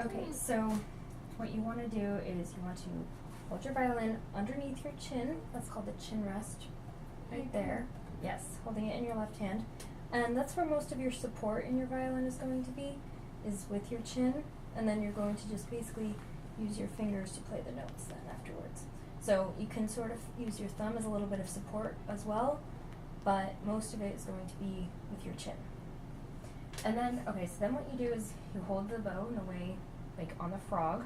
Okay, so what you want to do is you want to hold your violin underneath your chin. That's called the chin rest, right there. Yes, holding it in your left hand. And that's where most of your support in your violin is going to be, is with your chin. And then you're going to just basically use your fingers to play the notes then afterwards. So you can sort of use your thumb as a little bit of support as well, but most of it is going to be with your chin. And then, okay, so then what you do is you hold the bow in a way, like on the frog.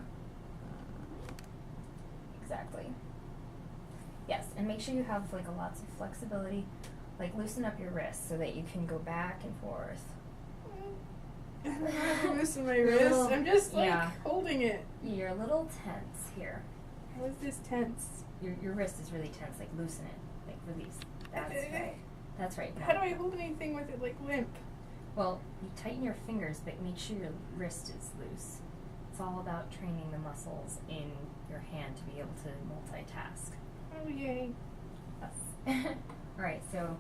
Exactly. Yes, and make sure you have like lots of flexibility, like loosen up your wrists so that you can go back and forth. I don't know how to loosen my wrist. I'm just like holding it. You're a little tense here. How is this tense? Your wrist is really tense, like loosen it, like release. That's right. That's right. How do I hold anything with it like limp? Well, you tighten your fingers, but make sure your wrist is loose. It's all about training the muscles in your hand to be able to multitask. Oh, yay. Yes. All right, so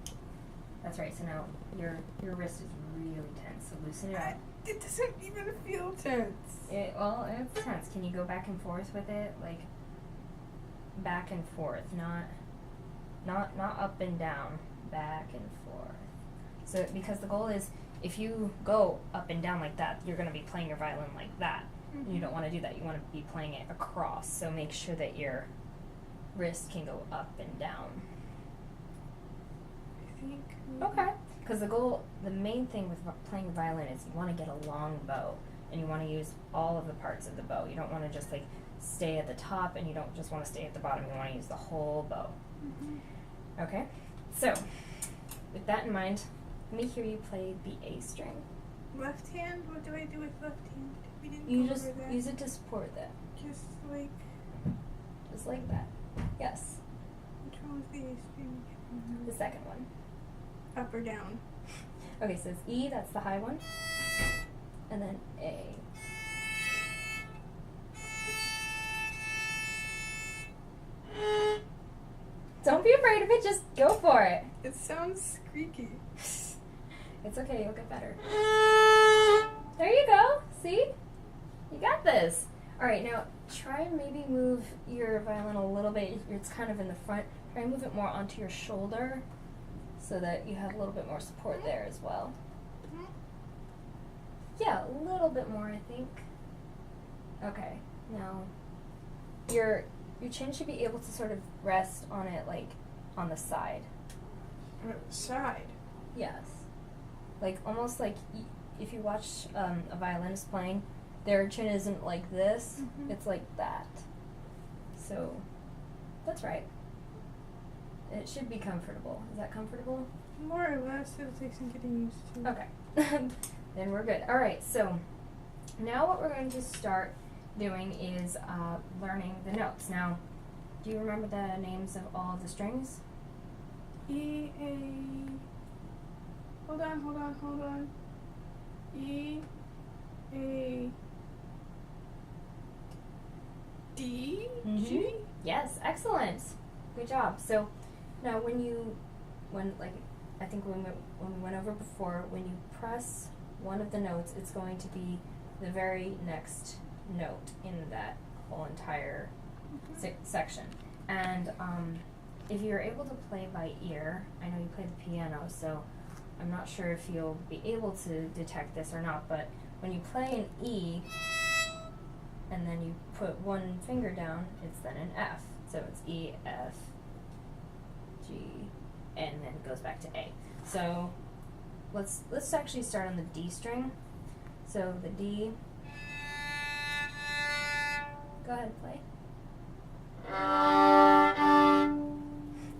that's right. So now your wrist is really tense, so loosen it up. It doesn't even feel tense. Well, it's tense. Can you go back and forth with it? Like, back and forth, not up and down, back and forth. So, because the goal is, if you go up and down like that, you're going to be playing your violin like that. Mm-hmm. You don't want to do that. You want to be playing it across. So make sure that your wrist can go up and down. I think. Okay. Because the main thing with playing violin is you want to get a long bow, and you want to use all of the parts of the bow. You don't want to just like stay at the top, and you don't just want to stay at the bottom. You want to use the whole bow. Mm-hmm. Okay. So, with that in mind, let me hear you play the A string. Left hand? What do I do with left hand? We didn't You go just over that. use it to support that. Just like that. Yes. Which one was the A string? The second one. Up or down? Okay, so it's E, that's the high one. And then A. Don't be afraid of it, just go for it. It sounds squeaky. It's okay, you'll get better. There you go, see? You got this. Alright, now try and maybe move your violin a little bit. It's kind of in the front. Try and move it more onto your shoulder so that you have a little bit more support there as well. Yeah, a little bit more, I think. Okay, now your chin should be able to sort of rest on it, like on the side. On the side? Yes. Like almost like if you watch a violinist playing, their chin isn't like this, it's like that. So, that's right. It should be comfortable. Is that comfortable? More or less, it'll take some getting used to. Okay. Then we're good. Alright, so now what we're going to start doing is learning the notes. Now, do you remember the names of all of the strings? E, A... Hold on. E, A... D, G? Yes, excellent. Good job. So now when I think when we went over before, when you press one of the notes, it's going to be the very next note in that whole entire section. And if you're able to play by ear, I know you play the piano, so I'm not sure if you'll be able to detect this or not, but when you play an E, and then you put one finger down, it's then an F. So it's E, F, G, and then it goes back to A. So let's actually start on the D string. So the D, go ahead and play.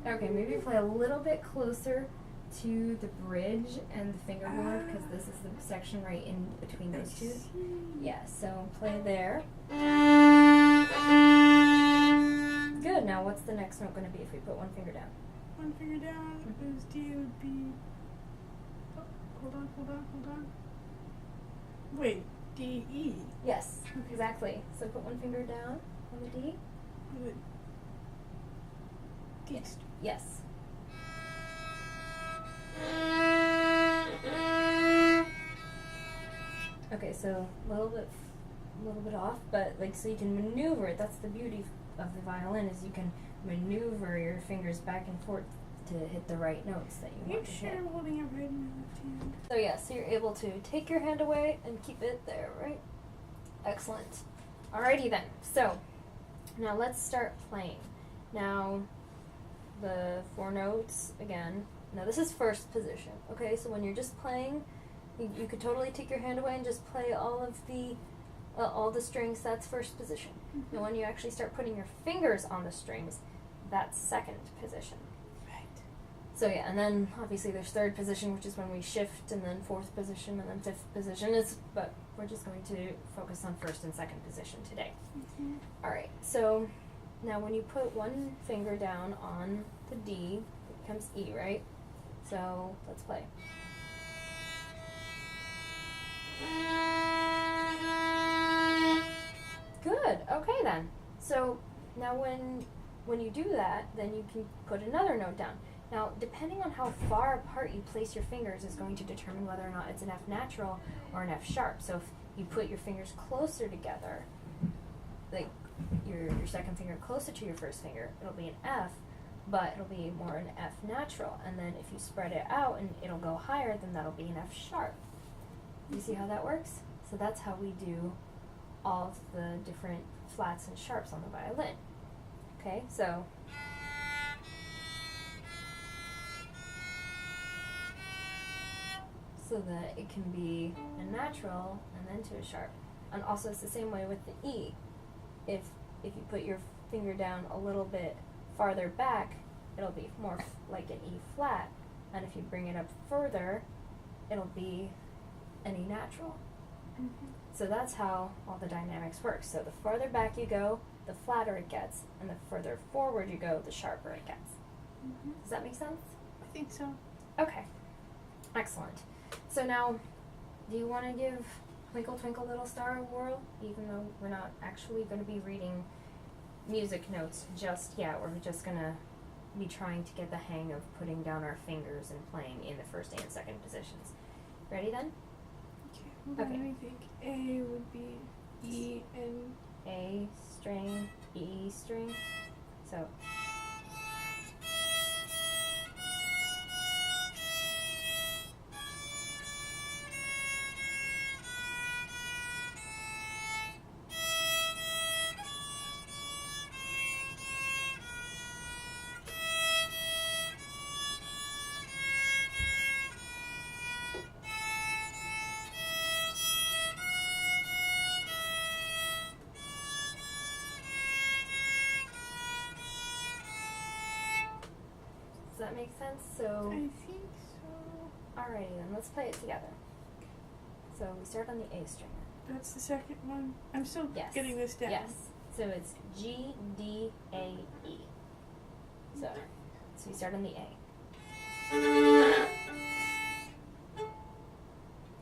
Okay, maybe play a little bit closer to the bridge and the fingerboard, because this is the section right in between those two. Yeah, so play there. Good, now what's the next note going to be if we put one finger down? One finger down, is D would be... Oh, hold on. Wait, D, E? Yes, exactly. So put one finger down on the D. D. Yes. Okay, so a little bit a little bit off, but like so you can maneuver it. That's the beauty of the violin is you can maneuver your fingers back and forth to hit the right notes that you want to hit. I'm holding it right in my left hand. So yeah, so you're able to take your hand away and keep it there, right? Excellent. Alrighty then. So now let's start playing. Now the 4 notes again. Now this is first position. Okay, so when you're just playing, you could totally take your hand away and just play all the strings. That's first position. Mm-hmm. And when you actually start putting your fingers on the strings, that's second position. Right. So yeah, and then obviously there's third position, which is when we shift, and then fourth position, and then fifth position. But we're just going to focus on first and second position today. Mm-hmm. All right. So now when you put one finger down on the D, it becomes E, right? So let's play. Good. Okay then. So now when you do that, then you can put another note down. Now, depending on how far apart you place your fingers is going to determine whether or not it's an F natural or an F sharp. So if you put your fingers closer together, like your second finger closer to your first finger, it'll be an F, but it'll be more an F natural. And then if you spread it out and it'll go higher, then that'll be an F sharp. You see how that works? So that's how we do all of the different flats and sharps on the violin. Okay, so that it can be a natural and then to a sharp. And also it's the same way with the E. If you put your finger down a little bit farther back, it'll be more like an E flat, and if you bring it up further, it'll be an E natural. Mm-hmm. So that's how all the dynamics work. So the farther back you go, the flatter it gets, and the further forward you go, the sharper it gets. Mm-hmm. Does that make sense? I think so. Okay. Excellent. So now, do you want to give Twinkle Twinkle Little Star a whirl? Even though we're not actually going to be reading music notes just yet, we're just going to be trying to get the hang of putting down our fingers and playing in the first and second positions. Ready then? Okay, hold on, let me think. A would be E and A string, E string. So does that make sense? So I think so. alrighty then, let's play it together. So we start on the A string. That's the second one. I'm still Yes. getting this down. Yes. So it's G, D, A, E. So we start on the A.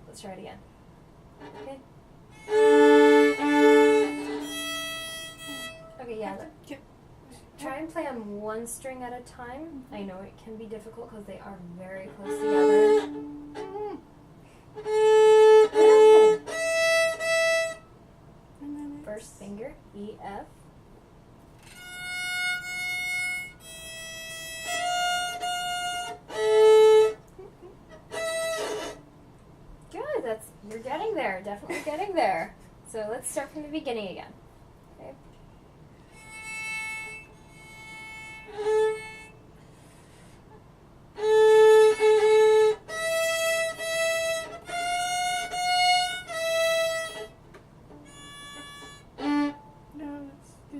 Let's try it again. Okay. Okay, yeah. Try and play on one string at a time. I know it can be difficult because they are very close together. And then First finger, E, F. Good, you're getting there, definitely getting there. So let's start from the beginning again. Okay.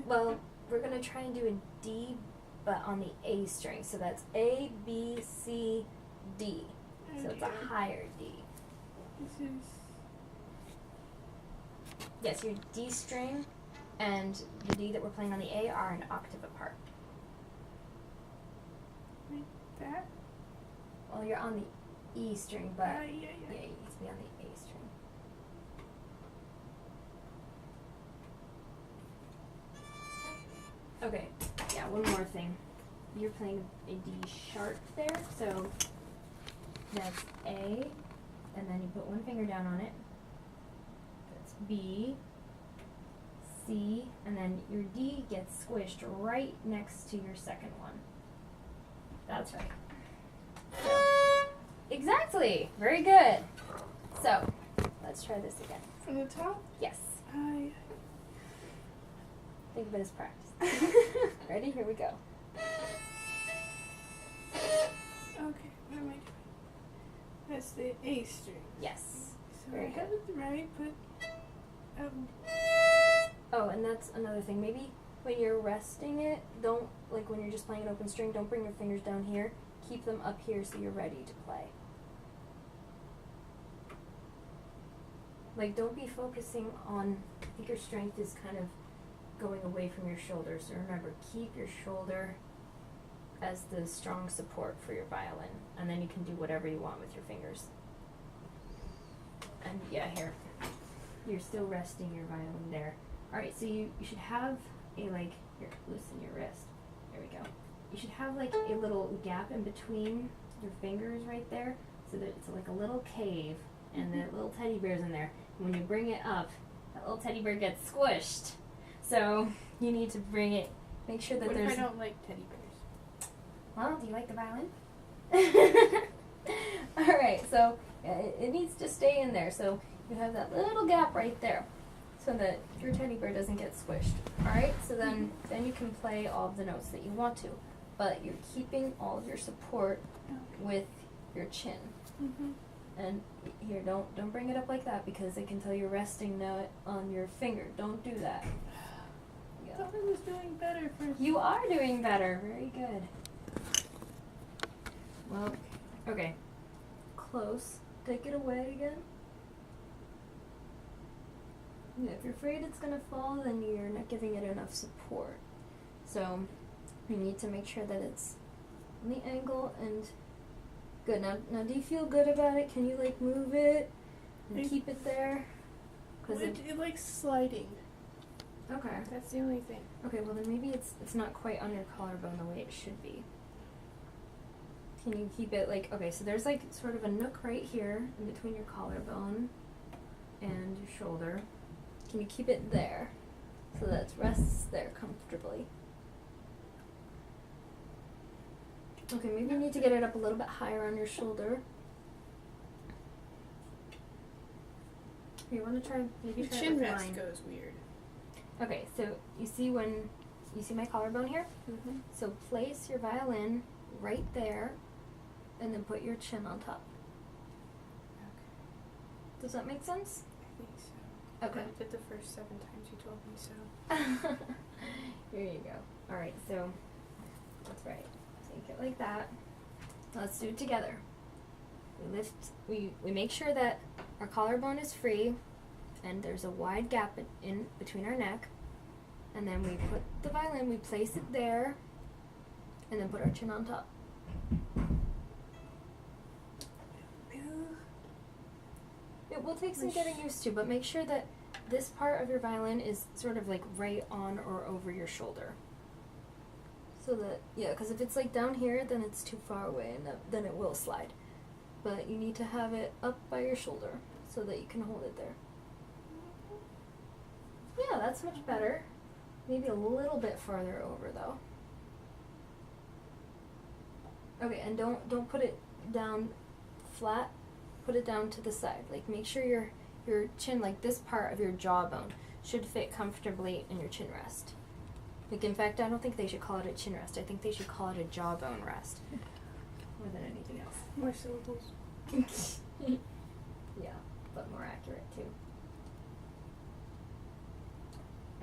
Well, we're going to try and do a D, but on the A string. So that's A, B, C, D. So it's a higher D. This is Yes, your D string and the D that we're playing on the A are an octave apart. like that. Well, you're on the E string, but Yeah. yeah, you need to be on the A string. Okay, yeah, one more thing. You're playing a D sharp there, so that's A, and then you put one finger down on it. That's B, C, and then your D gets squished right next to your second one. That's right. So, exactly. Very good. So, let's try this again. From the top? Yes. Think of it as practice. Ready? Here we go. Okay, what am I doing? That's the A string. Yes. So Very I have it right, but oh, and that's another thing. Maybe when you're resting it, don't, like when you're just playing an open string, don't bring your fingers down here. Keep them up here so you're ready to play. Like, don't be focusing on, I think your strength is kind of going away from your shoulder. So remember, keep your shoulder as the strong support for your violin. And then you can do whatever you want with your fingers. And yeah, here. You're still resting your violin there. Alright, so you should have a, like, here, loosen your wrist. There we go. You should have, like, a little gap in between your fingers right there, so that it's like a little cave, and the little teddy bear's in there. And when you bring it up, that little teddy bear gets squished. So you need to bring it, make sure that what there's... if I don't like teddy bears? Well, do you like the violin? Alright, so it needs to stay in there. So you have that little gap right there so that your teddy bear doesn't get squished. Alright, so then you can play all of the notes that you want to. But you're keeping all of your support with your chin. Mm-hmm. And here, don't bring it up like that because they can tell you're resting now on your finger. Don't do that. I thought I was doing better for You are doing better. Very good. Well, okay. Close. Take it away again. Yeah, if you're afraid it's gonna fall, then you're not giving it enough support. So you need to make sure that it's on the angle and good. Now do you feel good about it? Can you like move it and keep it there? Cause it likes sliding. Okay. That's the only thing. Okay, well then maybe it's not quite on your collarbone the way it should be. Can you keep it like, okay, so there's like sort of a nook right here in between your collarbone and your shoulder. Can you keep it there so that it rests there comfortably? Okay, maybe you need to get it up a little bit higher on your shoulder. You want to try, maybe The try chin it with rest mine. goes weird. Okay, so you see my collarbone here? Mm-hmm. So place your violin right there and then put your chin on top. Okay. Does that make sense? I think so. Okay. I did the first 7 times you told me so. Here you go. Alright, so that's right. Take it like that. Let's do it together. We make sure that our collarbone is free and there's a wide gap in between our neck. And then we put the violin, we place it there, and then put our chin on top. It will take some getting used to, but make sure that this part of your violin is sort of like right on or over your shoulder. So that, yeah, because if it's like down here, then it's too far away and then it will slide. But you need to have it up by your shoulder so that you can hold it there. Yeah, that's much better. Maybe a little bit farther over though. Okay, and don't put it down flat. Put it down to the side. Like make sure your chin, like this part of your jawbone, should fit comfortably in your chin rest. Like in fact, I don't think they should call it a chin rest. I think they should call it a jawbone rest more than anything else. More syllables. Yeah, but more accurate too.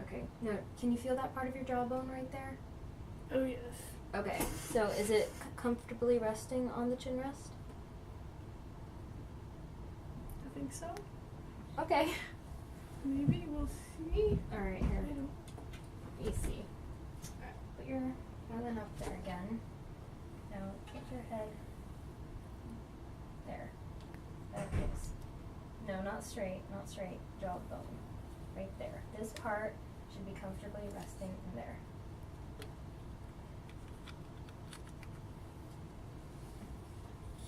Okay, now can you feel that part of your jawbone right there? Oh yes. Okay, so is it comfortably resting on the chin rest? I think so. Okay. Maybe we'll see. Alright, I here. don't. Let me see. Put your violin up there again. Now put your head there. That is. No, not straight, not straight. Jawbone. Right there. This part should be comfortably resting in there.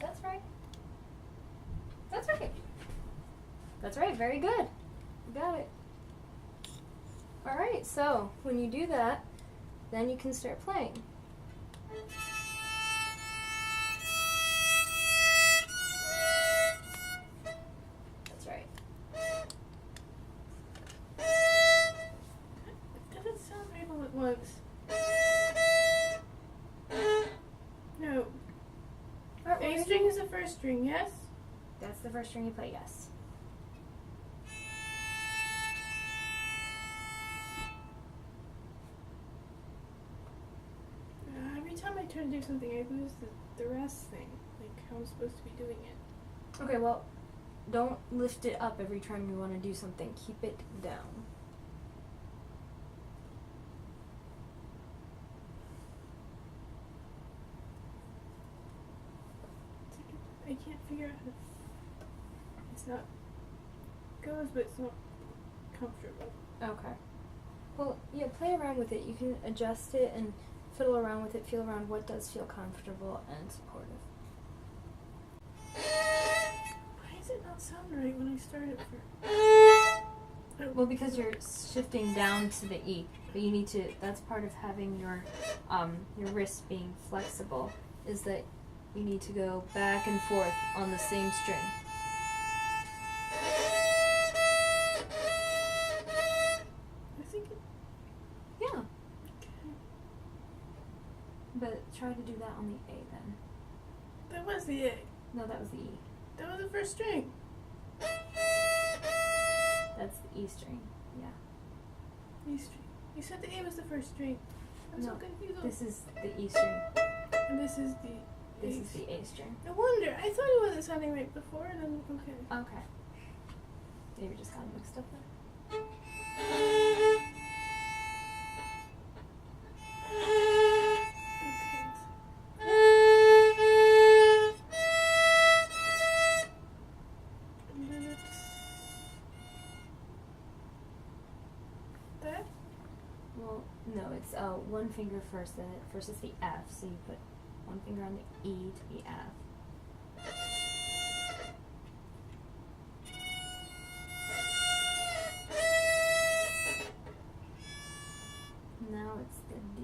That's right. That's right. That's right, very good. You got it. Alright, so when you do that, then you can start playing. That's right. It doesn't sound right all at once. No. A string is the first string, yes? That's the first string you play, yes. Every time I try to do something, I lose the rest thing. Like how I'm supposed to be doing it. Okay, well, don't lift it up every time you want to do something. Keep it down. I can't figure out how to. It's not. Goes, but it's not comfortable. Okay. Well, yeah, play around with it. You can adjust it and fiddle around with it, feel around what does feel comfortable and supportive. Why does it not sound right when I start it for? Well, because you're shifting down to the E, but you need to. That's part of having your wrists being flexible. Is that you need to go back and forth on the same string. I think it. Yeah, Okay. but try to do that on the A then. That was the A. No, that was the E. That was the first string. That's the E string. Yeah. E string. You said the A was the first string. I'm so No, confused. this is the E string. And this is the. This A is the A string. No wonder. I thought it wasn't sounding right before, and then okay. Okay. Maybe just got mixed up there. That? Well, no, it's one finger first. Then first is the F, so you put one finger on the E to the F. Now it's the D.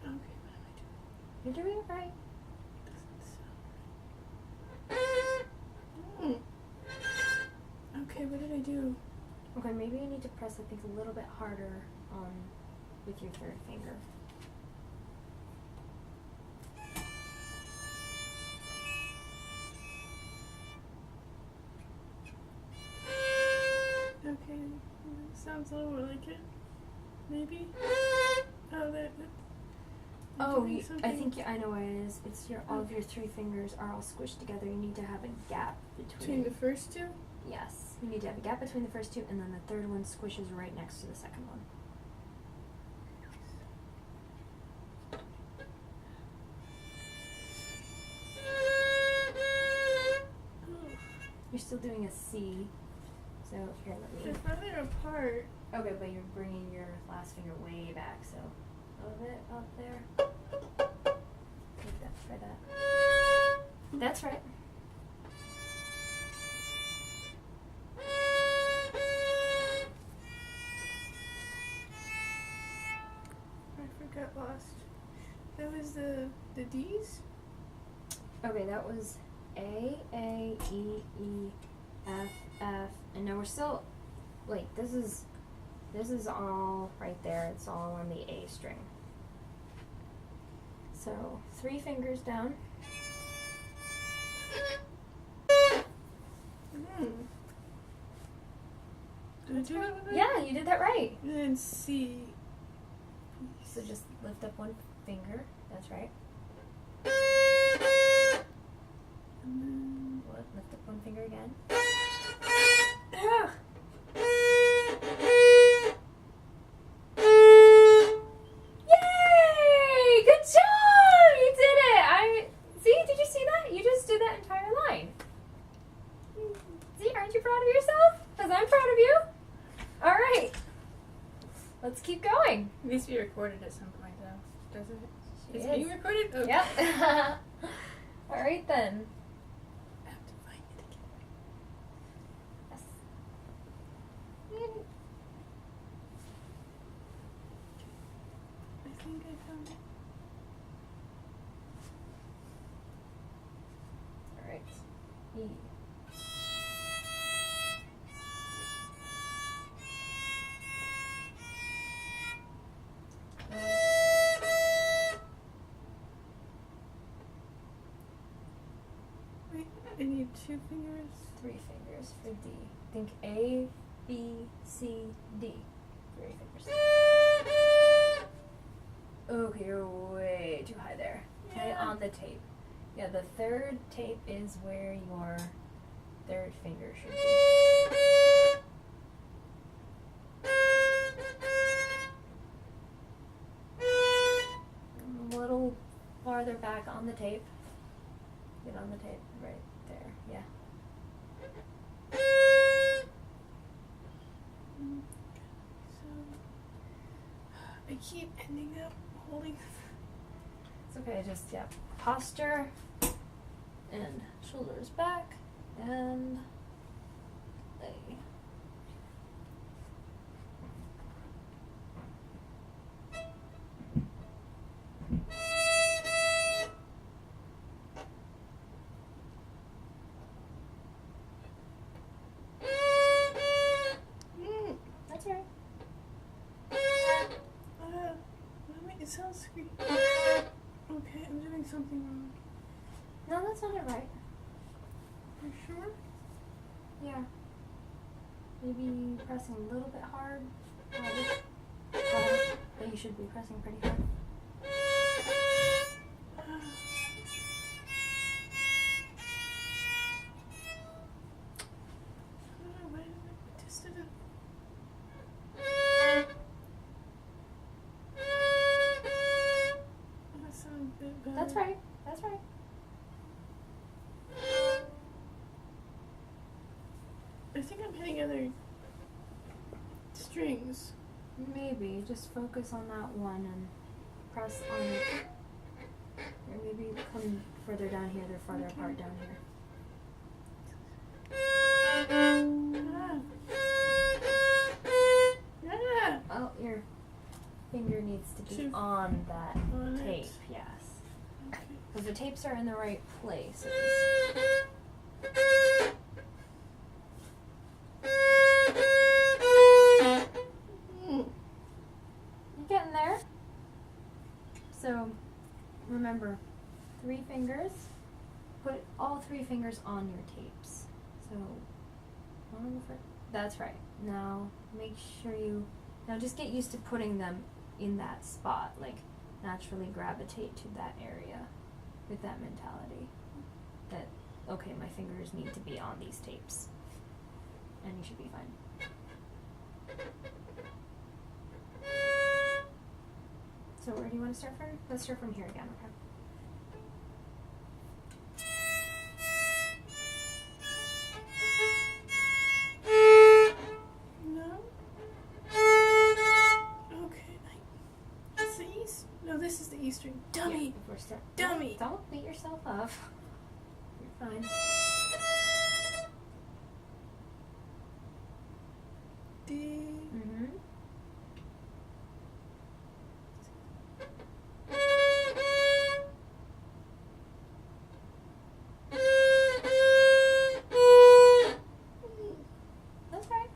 Okay, what am I doing? You're doing it right. Doesn't sound right. Okay, what did I do? Okay, maybe you need to press, I think, a little bit harder with your third finger. Okay, sounds a little more like it. Maybe. Oh, that. Oh, I think I know what it is. It's all of your three fingers are all squished together. You need to have a gap Between the first two? Yes. You need to have a gap between the first two, and then the third one squishes right next to the second one. You're still doing a C. So here, let me. They're farther apart. Okay, but you're bringing your last finger way back, so a little bit up there. Like that, try that. That's right. I got lost. That was the D's? Okay, that was A, E, F, F, and now we're still, wait, this is all right there. It's all on the A string. So, 3 fingers down. Did I do that with it? Yeah, you did that right. And then C. So just lift up one finger. That's right. And then. Lift up one finger again. Ah! Yay! Good job! You did it! Did you see that? You just did that entire line. See, aren't you proud of yourself? Because I'm proud of you. Alright. Let's keep going. It needs to be recorded at some point, though. Doesn't it? It's It is. being recorded? Okay. Yep. Alright then. I have to E. Wait, I need 2 fingers. 3 fingers for D. Think A, B, C, D. 3 fingers. Okay, you're way too high there. Play it on the tape. Yeah, the third tape is where your third finger should be. A little farther back on the tape. Get on the tape right there. Yeah. So I keep ending up holding. It's okay, just, yeah, posture and shoulders back and lay. That's right. It sounds squeaky. Okay, I'm doing something wrong. No, that's not it right. You sure? Yeah. Maybe pressing a little bit hard. But you should be pressing pretty hard. Why did I just did it? That sounds a bit better. That's right. That's right. I think I'm hitting other strings. Maybe just focus on that one and press on it. Or maybe come further down here. They're farther apart down here. Oh, your finger needs to be on that tape. Yes. Because the tapes are in the right places. You're getting there. So, remember, 3 fingers. Put all 3 fingers on your tapes. So, one on the first. That's right. Now, make sure you. Now, just get used to putting them in that spot. Like, naturally gravitate to that area with that mentality. That, okay, my fingers need to be on these tapes. And you should be fine. So where do you want to start from? Let's start from here again, okay? No? Okay. It's the E. No, this is the E string. Dummy! Yeah, if we're Dummy! Don't beat yourself up. You're fine. D. Mm-hmm. That's right.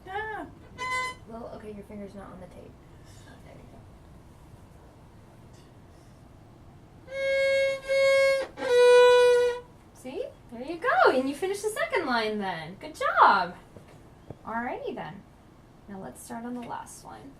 Ah! Well, okay, your finger's not on the tape. Oh, there you go. See? There you go. And you finished the second line then. Good job. Alrighty then. Now let's start on the last line.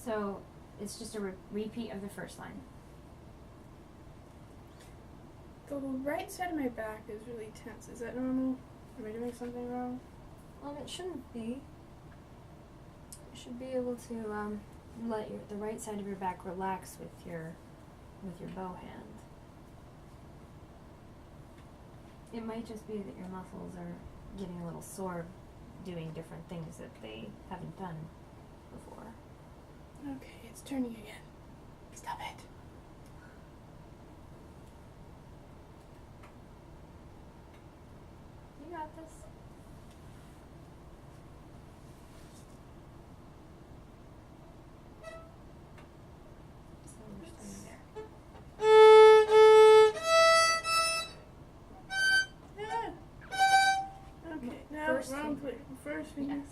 So it's just a repeat of the first line. The right side of my back is really tense. Is that normal? Am I doing something wrong? It shouldn't be. You should be able to let the right side of your back relax with your bow hand. It might just be that your muscles are getting a little sore doing different things that they haven't done before. Okay, it's turning again. Stop it. You got this. So we're starting there. Yeah. Okay, now First wrong finger. First finger. Yes.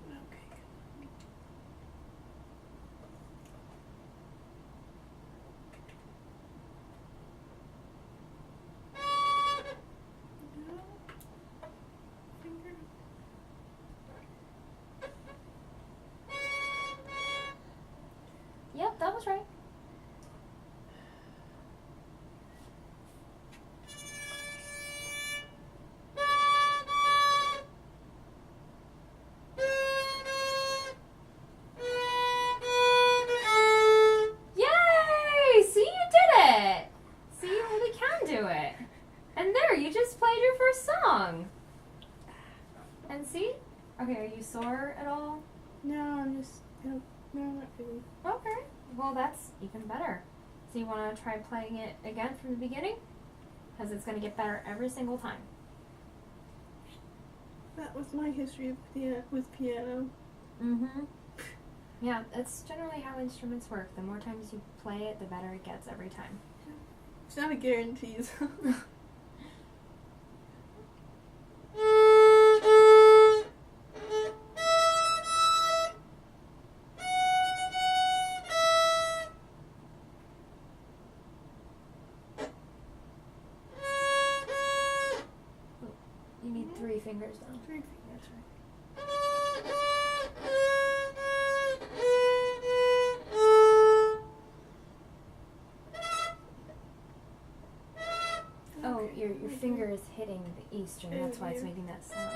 Okay. No. Finger. Yep, that was right. Yay! See, you did it! See, you really can do it. And there, you just played your first song. And see? Okay, are you sore at all? No, I'm just. No, not really. Okay, well that's even better. So you want to try playing it again from the beginning? Because it's going to get better every single time. That was my history with piano. Mm-hmm. Yeah, that's generally how instruments work. The more times you play it, the better it gets every time. It's not a guarantee. So. You need 3 fingers though. 3 fingers. That's right. Oh, Okay. your finger is hitting the E string. That's why it's Here. making that sound.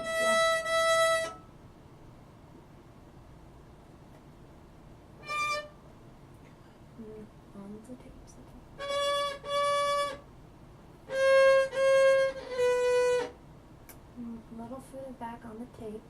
Yeah. On the tapes. A little further back on the tape.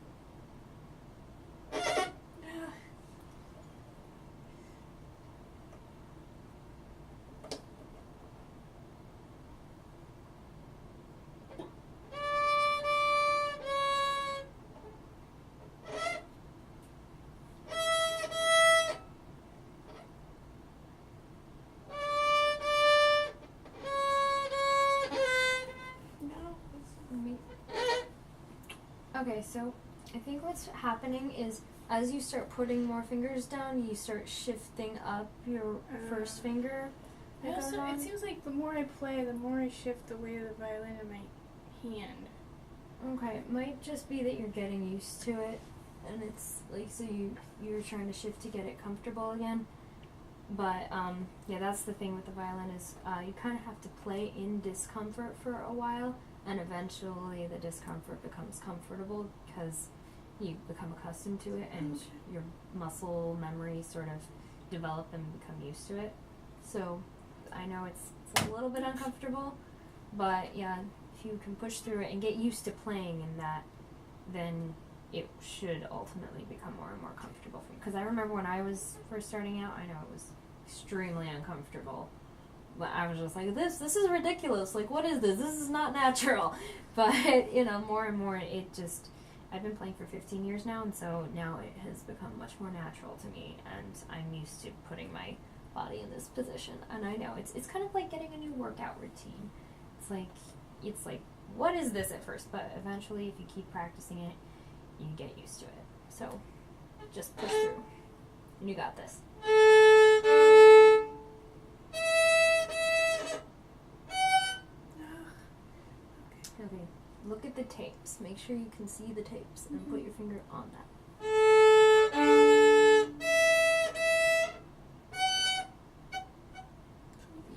Okay, so I think what's happening is as you start putting more fingers down, you start shifting up your first finger. that goes Also, on. it seems like the more I play, the more I shift the weight of the violin in my hand. Okay, it might just be that you're getting used to it, and it's like so you're trying to shift to get it comfortable again. But yeah, that's the thing with the violin is you kind of have to play in discomfort for a while, and eventually the discomfort becomes comfortable because you become accustomed to it, and your muscle memory sort of develop and become used to it. So I know it's a little bit uncomfortable, but yeah, if you can push through it and get used to playing in that, then it should ultimately become more and more comfortable for you. Because I remember when I was first starting out, I know it was extremely uncomfortable. But I was just like, this is ridiculous. Like, what is this? This is not natural. But, you know, more and more it just, I've been playing for 15 years now, and so now it has become much more natural to me, and I'm used to putting my body in this position. And I know it's kind of like getting a new workout routine. It's like, what is this at first? But eventually, if you keep practicing it, you get used to it. So, just push through. And you got this. Okay, look at the tapes. Make sure you can see the tapes and put your finger on that.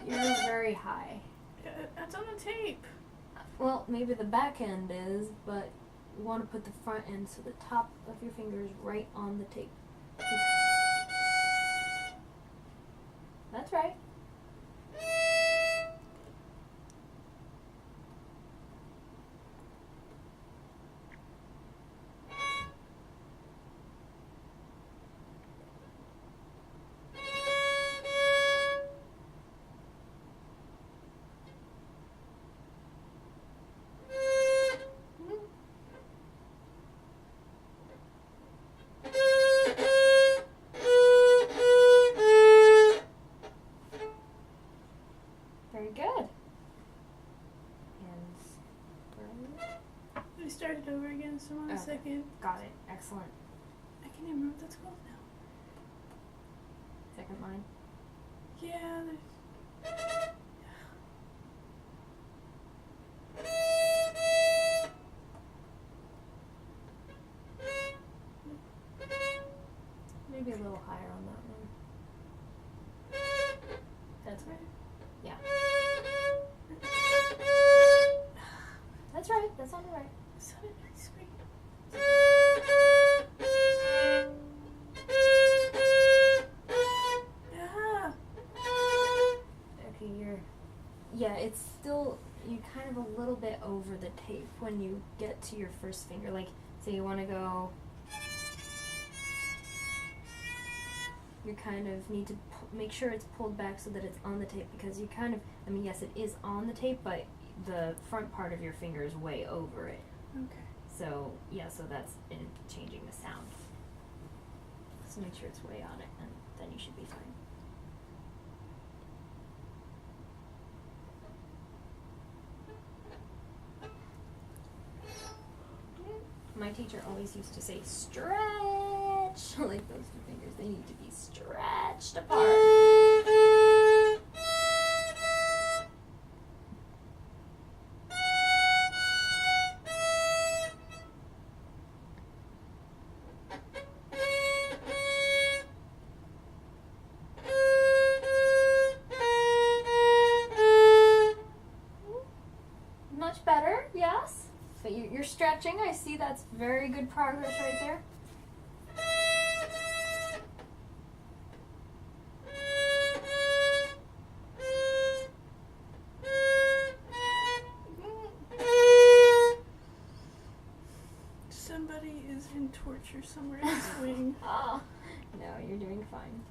You're very high. That's on the tape. Well, maybe the back end is, but you want to put the front end so the top of your finger is right on the tape. Excellent. I can't even remember what that's called now. Second line. Yeah, there's... Maybe a little higher on that one. That's right. Yeah. That's right. That sounded right. Sounded nice, great. Ah. Okay, yeah, it's still, you're kind of a little bit over the tape when you get to your first finger. Like, say you want to go, you kind of need to make sure it's pulled back so that it's on the tape, because you kind of, I mean, yes, it is on the tape, but the front part of your finger is way over it. Okay. So, yeah, so that's in changing the sound. So make sure it's way on it, and then you should be fine. My teacher always used to say, stretch, like those two fingers. They need to be stretched apart. Much better, yes. But you're stretching. I see that's very good progress right there. Somebody is in torture somewhere in this wing. Oh, no, you're doing fine.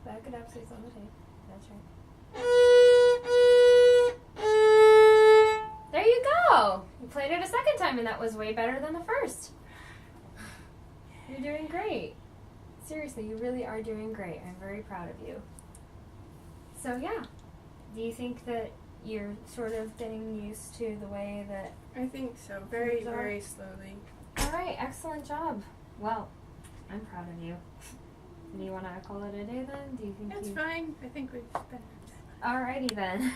Back it up so it's on the tape. That's right. There you go! You played it a second time and that was way better than the first. You're doing great. Seriously, you really are doing great. I'm very proud of you. So yeah, do you think that you're sort of getting used to the way that... I think so. Very, very slowly. Alright, excellent job. Well, I'm proud of you. Do you want to call it a day then? Do you think That's fine. I think we've been... Alrighty then.